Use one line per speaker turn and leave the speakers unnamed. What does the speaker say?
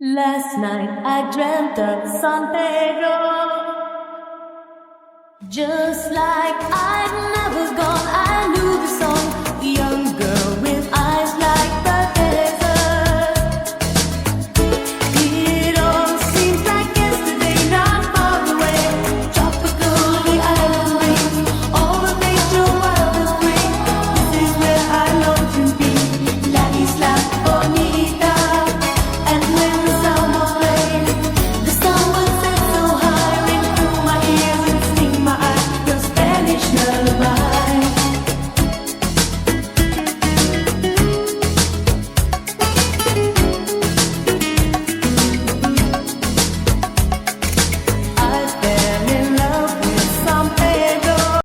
Last night I dreamt of San Pedro, just like I'd never gone. I knew the song, young girl.